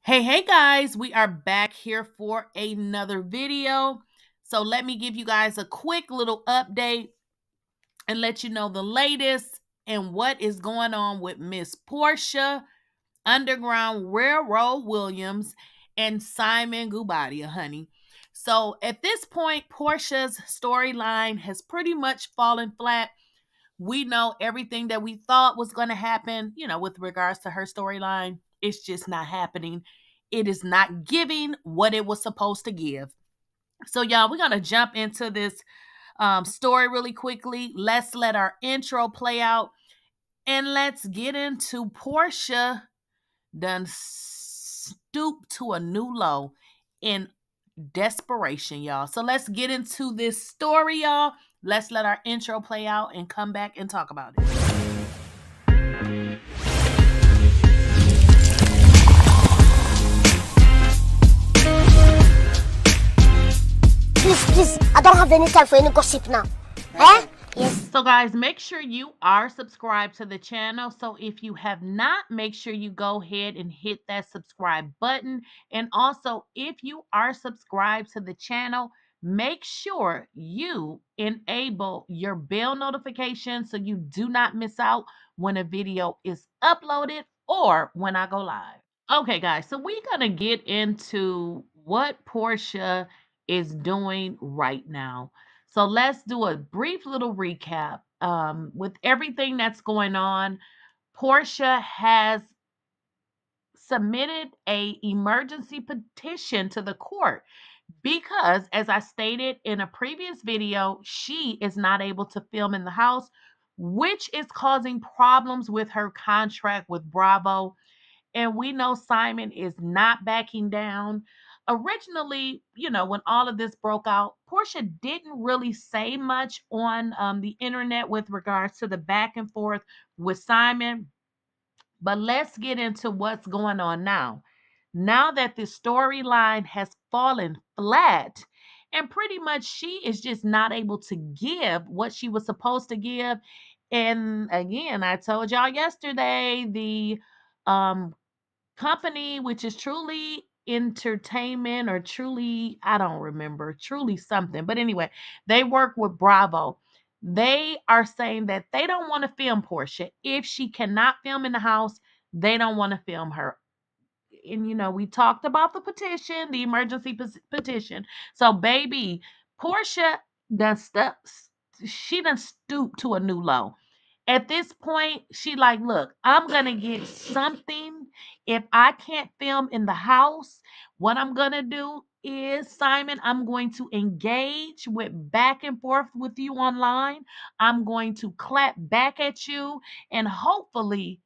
Hey guys, we are back here for another video. So let me give you guys a quick little update and let you know the latest and what is going on with Miss Porsha, Underground Railroad Williams, and Simon Guobadia, honey. So at this point, Porsha's storyline has pretty much fallen flat. We know everything that we thought was going to happen, with regards to her storyline. It's just not happening. It is not giving what it was supposed to give. So, y'all, we're going to jump into this story really quickly. Let's let our intro play out and let's get into Porsha done stoop to a new low in desperation, y'all. So let's get into this story, y'all. Let's let our intro play out and come back and talk about it. Please, I don't have any time for any gossip now. Eh? Yes. So guys, make sure you are subscribed to the channel. So if you have not, make sure you go ahead and hit that subscribe button. And also, if you are subscribed to the channel, make sure you enable your bell notification so you do not miss out when a video is uploaded or when I go live. Okay, guys, so we're going to get into what Porsha is doing right now. So let's do a brief little recap. With everything that's going on, Porsha has submitted a emergency petition to the court because, as I stated in a previous video, she is not able to film in the house, which is causing problems with her contract with Bravo. And we know Simon is not backing down. Originally, when all of this broke out, Porsha didn't really say much on the internet with regards to the back and forth with Simon. But let's get into what's going on now. Now that the storyline has fallen flat, and pretty much she is just not able to give what she was supposed to give. And again, I told y'all yesterday, the company, which is Truly Entertainment or Truly, I don't remember, Truly something. But anyway, they work with Bravo. They are saying that they don't want to film Porsha. If she cannot film in the house, they don't want to film her. And we talked about the petition, the emergency petition. So, baby, Porsha done stuff. She done stooped to a new low. At this point, she like, look, I'm gonna get something. If I can't film in the house, what I'm gonna do is, Simon, I'm going to engage with back and forth with you online. I'm going to clap back at you, and hopefully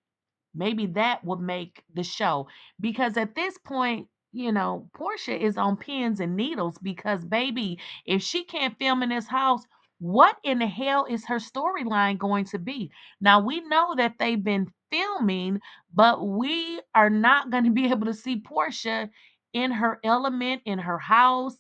maybe that would make the show. Because at this point, Porsha is on pins and needles because, baby, if she can't film in this house, what in the hell is her storyline going to be? Now, we know that they've been filming, but we are not going to be able to see Porsha in her element, in her house.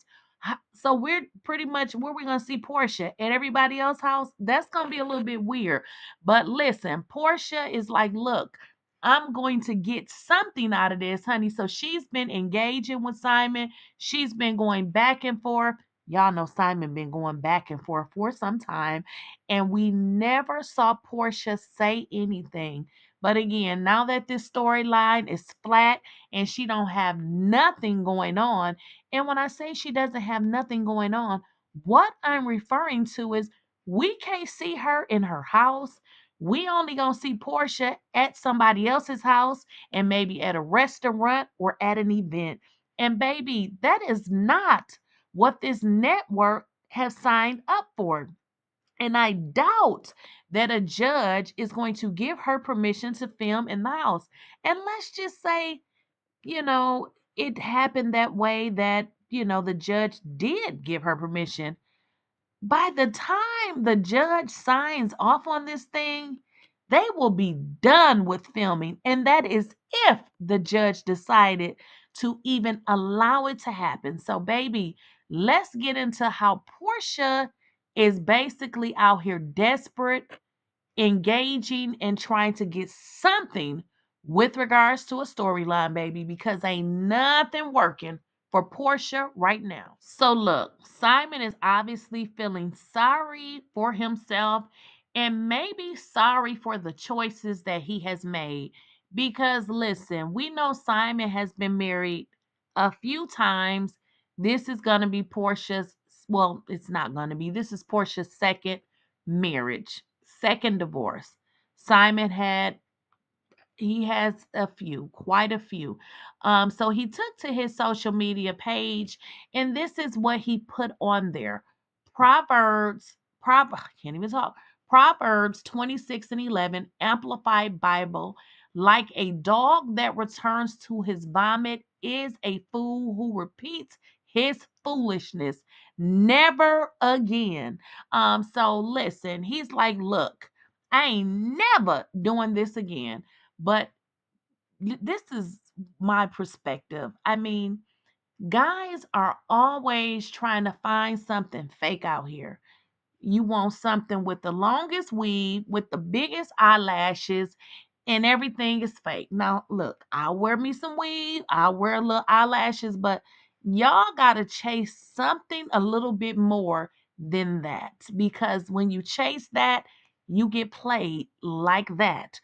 So we're pretty much where we're going to see Porsha at everybody else's house. That's going to be a little bit weird. But listen, Porsha is like, look, I'm going to get something out of this, honey. So she's been engaging with Simon. She's been going back and forth. Y'all know Simon been going back and forth for some time. And we never saw Porsha say anything. But again, now that this storyline is flat and she don't have nothing going on, and when I say she doesn't have nothing going on, what I'm referring to is we can't see her in her house. We only gonna see Porsha at somebody else's house and maybe at a restaurant or at an event. And baby, that is not what this network has signed up for. And I doubt that a judge is going to give her permission to film in the house. And let's just say, it happened that way that, the judge did give her permission. By the time the judge signs off on this thing, they will be done with filming. And that is if the judge decided to even allow it to happen. So, baby, let's get into how Porsha is basically out here desperate, engaging, and trying to get something with regards to a storyline, baby, because ain't nothing working for Porsha right now. So look, Simon is obviously feeling sorry for himself and maybe sorry for the choices that he has made. Because listen, we know Simon has been married a few times. This is going to be Portia's, well, it's not going to be. This is Portia's second marriage, second divorce. Simon had he has a few, quite a few. So he took to his social media page, and this is what he put on there. I can't even talk. Proverbs 26 and 11, Amplified Bible. Like a dog that returns to his vomit is a fool who repeats his foolishness. Never again. So listen, he's like, look, I ain't never doing this again. But this is my perspective. I mean, guys are always trying to find something fake out here. You want something with the longest weave, with the biggest eyelashes, and everything is fake. Now, look, I'll wear me some weave, I'll wear little eyelashes, but y'all got to chase something a little bit more than that because when you chase that, you get played like that.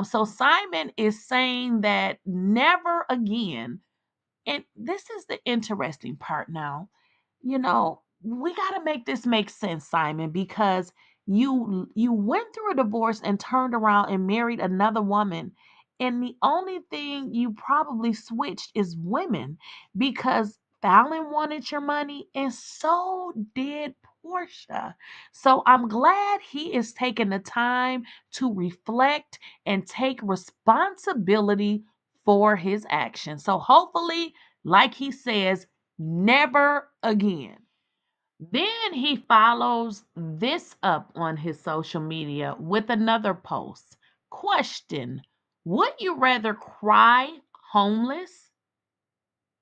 So Simon is saying that never again, and this is the interesting part now. We got to make this make sense, Simon, because you went through a divorce and turned around and married another woman, and the only thing you probably switched is women because Fallon wanted your money and so did Porsha. So I'm glad he is taking the time to reflect and take responsibility for his actions. So hopefully, like he says, never again. Then he follows this up on his social media with another post. Question: would you rather cry homeless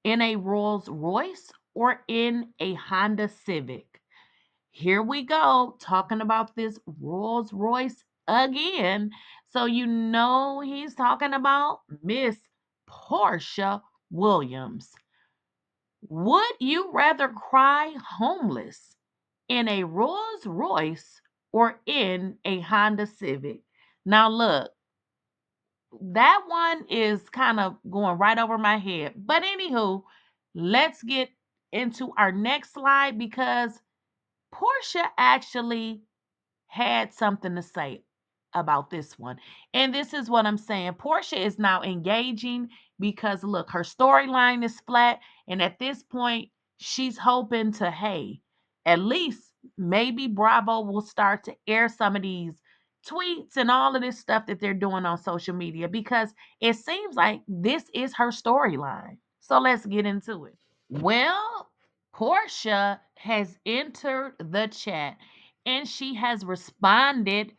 in a Rolls Royce or in a Honda Civic? Here we go, talking about this Rolls Royce again. So you know he's talking about Miss Porsha Williams. Would you rather cry homeless in a Rolls Royce or in a Honda Civic? Now, look, that one is kind of going right over my head. But, anywho, let's get into our next slide because Portia actually had something to say about this one. And this is what I'm saying. Portia is now engaging because look, her storyline is flat. And at this point, she's hoping to, hey, at least maybe Bravo will start to air some of these tweets and all of this stuff that they're doing on social media because it seems like this is her storyline. So let's get into it. Well, Portia has entered the chat and she has responded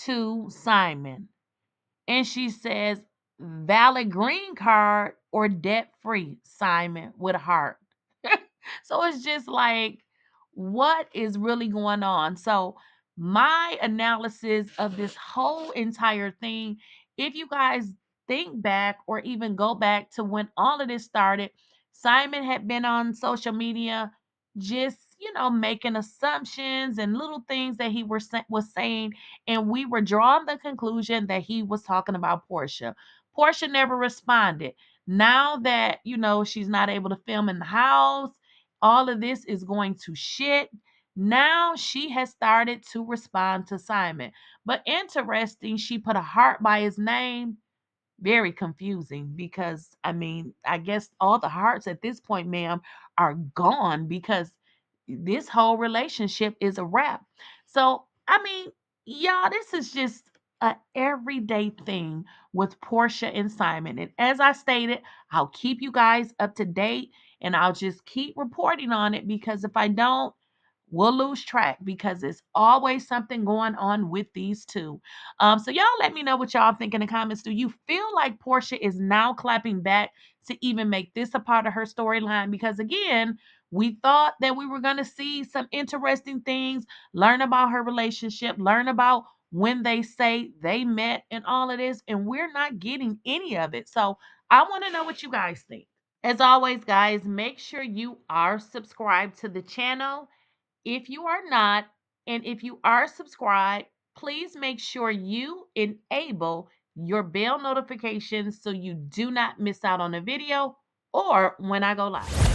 to Simon. And she says, valid green card or debt free, Simon, with a heart. So it's just like, what is really going on? So, my analysis of this whole entire thing, if you guys think back or even go back to when all of this started, Simon had been on social media just, making assumptions and little things that he was saying. And we were drawing the conclusion that he was talking about Portia. Portia never responded. Now that, she's not able to film in the house, all of this is going to shit. Now she has started to respond to Simon. But interesting, she put a heart by his name. Very confusing because I guess all the hearts at this point, ma'am, are gone because this whole relationship is a wrap. So, y'all, this is just a everyday thing with Portia and Simon. And as I stated, I'll keep you guys up to date and I'll just keep reporting on it because if I don't, we'll lose track because there's always something going on with these two. So y'all let me know what y'all think in the comments. Do you feel like Portia is now clapping back to even make this a part of her storyline? Because again, we thought that we were going to see some interesting things, learn about her relationship, learn about when they say they met and all of this, and we're not getting any of it. So I want to know what you guys think. As always, guys, make sure you are subscribed to the channel. If you are not, and if you are subscribed, please make sure you enable your bell notifications so you do not miss out on a video or when I go live.